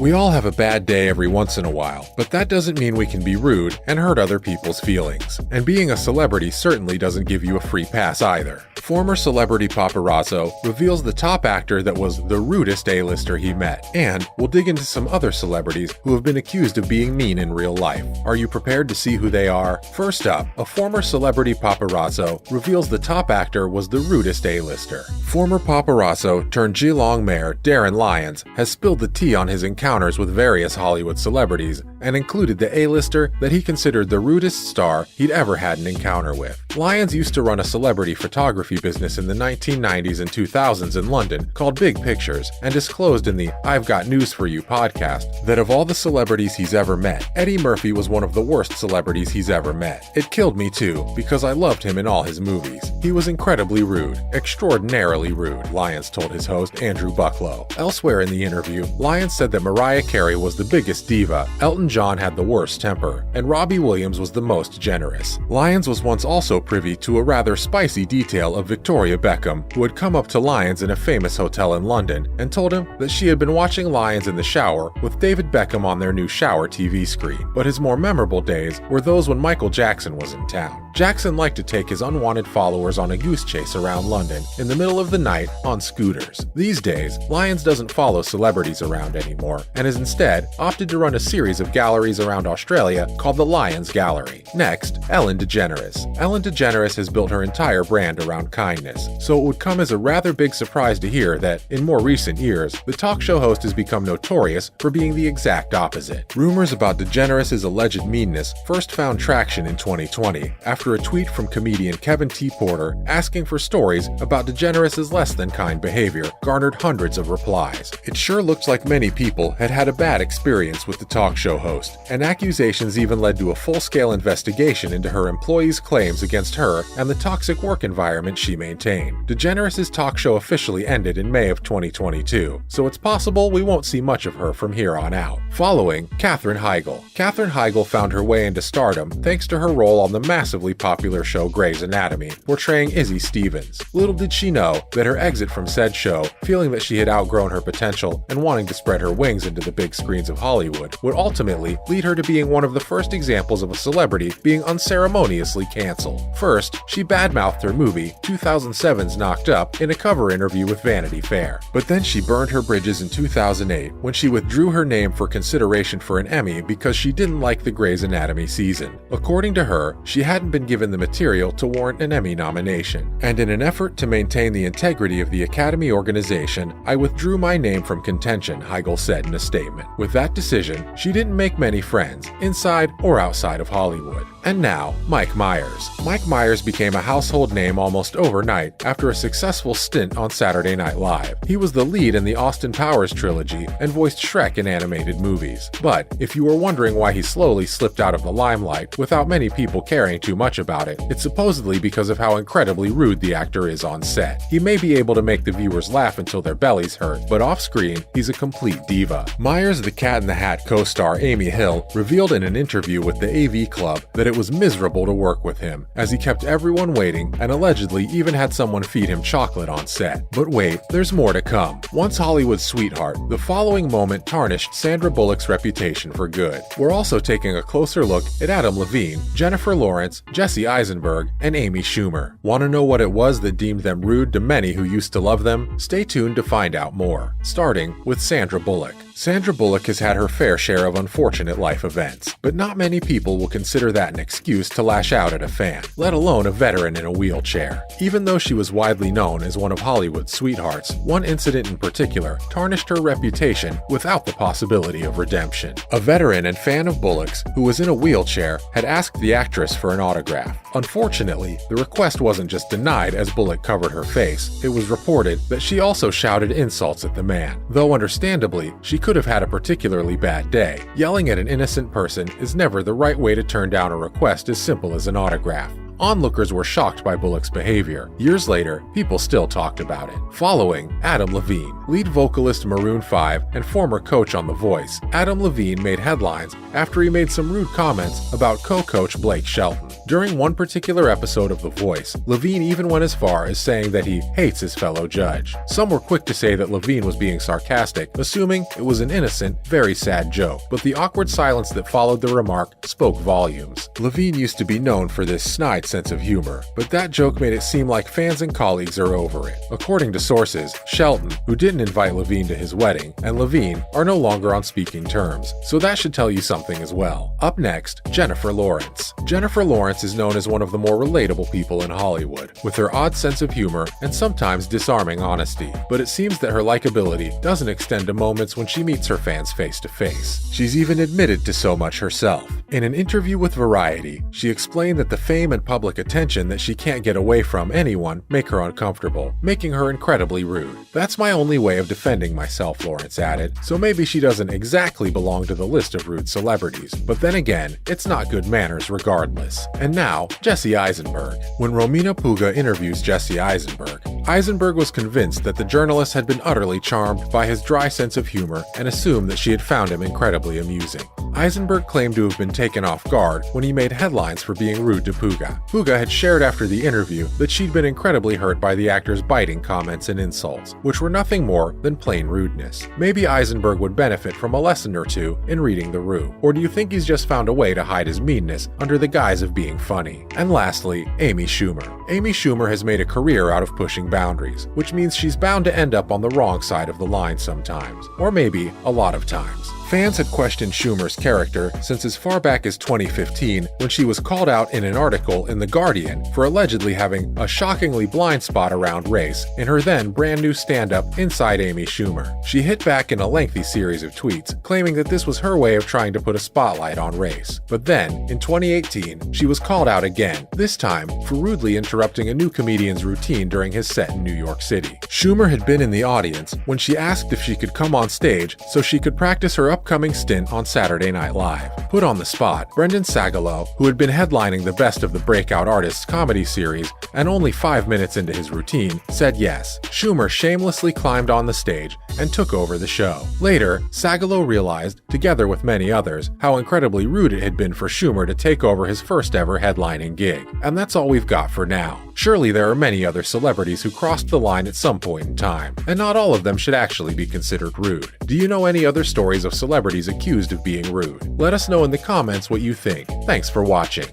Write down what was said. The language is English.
We all have a bad day every once in a while, but that doesn't mean we can be rude and hurt other people's feelings. And being a celebrity certainly doesn't give you a free pass either. Former celebrity Paparazzo reveals the top actor that was the rudest A-lister he met, and we'll dig into some other celebrities who have been accused of being mean in real life. Are you prepared to see who they are? First up, a former celebrity Paparazzo reveals the top actor was the rudest A-lister. Former Paparazzo turned Geelong mayor Darren Lyons has spilled the tea on his encounters with various Hollywood celebrities and included the A-lister that he considered the rudest star he'd ever had an encounter with. Lyons used to run a celebrity photography business in the 1990s and 2000s in London called Big Pictures, and disclosed in the I've Got News For You podcast that of all the celebrities he's ever met, Eddie Murphy was one of the worst celebrities he's ever met. It killed me too, because I loved him in all his movies. He was incredibly rude, extraordinarily rude, Lyons told his host Andrew Bucklow. Elsewhere in the interview, Lyons said that Mariah Carey was the biggest diva, Elton John had the worst temper, and Robbie Williams was the most generous. Lyons was once also privy to a rather spicy detail of Victoria Beckham, who had come up to Lyons in a famous hotel in London and told him that she had been watching Lyons in the shower with David Beckham on their new shower TV screen. But his more memorable days were those when Michael Jackson was in town. Jackson liked to take his unwanted followers on a goose chase around London in the middle of the night on scooters. These days, Lyons doesn't follow celebrities around anymore and has instead opted to run a series of galleries around Australia called the Lyons Gallery. Next, Ellen DeGeneres. Ellen DeGeneres has built her entire brand around kindness, so it would come as a rather big surprise to hear that, in more recent years, the talk show host has become notorious for being the exact opposite. Rumors about DeGeneres' alleged meanness first found traction in 2020 after a tweet from comedian Kevin T. Porter asking for stories about DeGeneres' less-than-kind behavior garnered hundreds of replies. It sure looks like many people had had a bad experience with the talk show host, and accusations even led to a full-scale investigation into her employees' claims against her and the toxic work environment she maintained. DeGeneres' talk show officially ended in May of 2022, so it's possible we won't see much of her from here on out. Following, Katherine Heigl. Katherine Heigl found her way into stardom thanks to her role on the massively popular show Grey's Anatomy, portraying Izzy Stevens. Little did she know that her exit from said show, feeling that she had outgrown her potential and wanting to spread her wings into the big screens of Hollywood, would ultimately lead her to being one of the first examples of a celebrity being unceremoniously canceled. First, she badmouthed her movie 2007's Knocked Up in a cover interview with Vanity Fair. But then she burned her bridges in 2008 when she withdrew her name for consideration for an Emmy because she didn't like the Grey's Anatomy season. According to her, she hadn't been given the material to warrant an Emmy nomination. And in an effort to maintain the integrity of the Academy organization, I withdrew my name from contention, Heigl said in a statement. With that decision, she didn't make many friends, inside or outside of Hollywood. And now, Mike Myers. Mike Myers became a household name almost overnight after a successful stint on Saturday Night Live. He was the lead in the Austin Powers trilogy and voiced Shrek in animated movies. But if you were wondering why he slowly slipped out of the limelight without many people caring too much about it, it's supposedly because of how incredibly rude the actor is on set. He may be able to make the viewers laugh until their bellies hurt, but off-screen, he's a complete diva. Myers' The Cat in the Hat co-star Amy Hill revealed in an interview with the AV Club that it was miserable to work with him, as he kept everyone waiting and allegedly even had someone feed him chocolate on set. But wait, there's more to come. Once Hollywood's sweetheart, the following moment tarnished Sandra Bullock's reputation for good. We're also taking a closer look at Adam Levine, Jennifer Lawrence, Jesse Eisenberg, and Amy Schumer. Want to know what it was that deemed them rude to many who used to love them? Stay tuned to find out more. Starting with Sandra Bullock. Sandra Bullock has had her fair share of unfortunate life events, but not many people will consider that an excuse to lash out at a fan, let alone a veteran in a wheelchair. Even though she was widely known as one of Hollywood's sweethearts, one incident in particular tarnished her reputation without the possibility of redemption. A veteran and fan of Bullock's, who was in a wheelchair, had asked the actress for an autograph. Unfortunately, the request wasn't just denied as Bullock covered her face. It was reported that she also shouted insults at the man. Though understandably, she could have had a particularly bad day. Yelling at an innocent person is never the right way to turn down a request as simple as an autograph. Onlookers were shocked by Bullock's behavior. Years later, people still talked about it. Following, Adam Levine, lead vocalist Maroon 5 and former coach on The Voice. Adam Levine made headlines after he made some rude comments about co-coach Blake Shelton. During one particular episode of The Voice, Levine even went as far as saying that he hates his fellow judge. Some were quick to say that Levine was being sarcastic, assuming it was an innocent, very sad joke, but the awkward silence that followed the remark spoke volumes. Levine used to be known for this snide sense of humor, but that joke made it seem like fans and colleagues are over it. According to sources, Shelton, who didn't invite Levine to his wedding, and Levine are no longer on speaking terms, so that should tell you something as well. Up next, Jennifer Lawrence. Jennifer Lawrence is known as one of the more relatable people in Hollywood, with her odd sense of humor and sometimes disarming honesty, but it seems that her likability doesn't extend to moments when she meets her fans face to face. She's even admitted to so much herself. In an interview with Variety, she explained that the fame and public attention that she can't get away from anyone make her uncomfortable, making her incredibly rude. That's my only way of defending myself, Lawrence added, so maybe she doesn't exactly belong to the list of rude celebrities, but then again, it's not good manners regardless. And now, Jesse Eisenberg. When Romina Puga interviews Jesse Eisenberg, Eisenberg was convinced that the journalist had been utterly charmed by his dry sense of humor and assumed that she had found him incredibly amusing. Eisenberg claimed to have been taken off guard when he made headlines for being rude to Puga. Puga had shared after the interview that she'd been incredibly hurt by the actor's biting comments and insults, which were nothing more than plain rudeness. Maybe Eisenberg would benefit from a lesson or two in reading the room, or do you think he's just found a way to hide his meanness under the guise of being funny? And lastly, Amy Schumer. Amy Schumer has made a career out of pushing boundaries, which means she's bound to end up on the wrong side of the line sometimes, or maybe a lot of times. Fans had questioned Schumer's character since as far back as 2015, when she was called out in an article in The Guardian for allegedly having a shockingly blind spot around race in her then brand new stand-up Inside Amy Schumer. She hit back in a lengthy series of tweets, claiming that this was her way of trying to put a spotlight on race. But then, in 2018, she was called out again, this time for rudely interrupting a new comedian's routine during his set in New York City. Schumer had been in the audience when she asked if she could come on stage so she could practice her upcoming stint on Saturday Night Live. Put on the spot, Brendan Sagalow, who had been headlining the Best of the Breakout Artists comedy series and only 5 minutes into his routine, said yes. Schumer shamelessly climbed on the stage and took over the show. Later, Sagalow realized, together with many others, how incredibly rude it had been for Schumer to take over his first ever headlining gig. And that's all we've got for now. Surely there are many other celebrities who crossed the line at some point in time, and not all of them should actually be considered rude. Do you know any other stories of celebrities accused of being rude? Let us know in the comments what you think. Thanks for watching.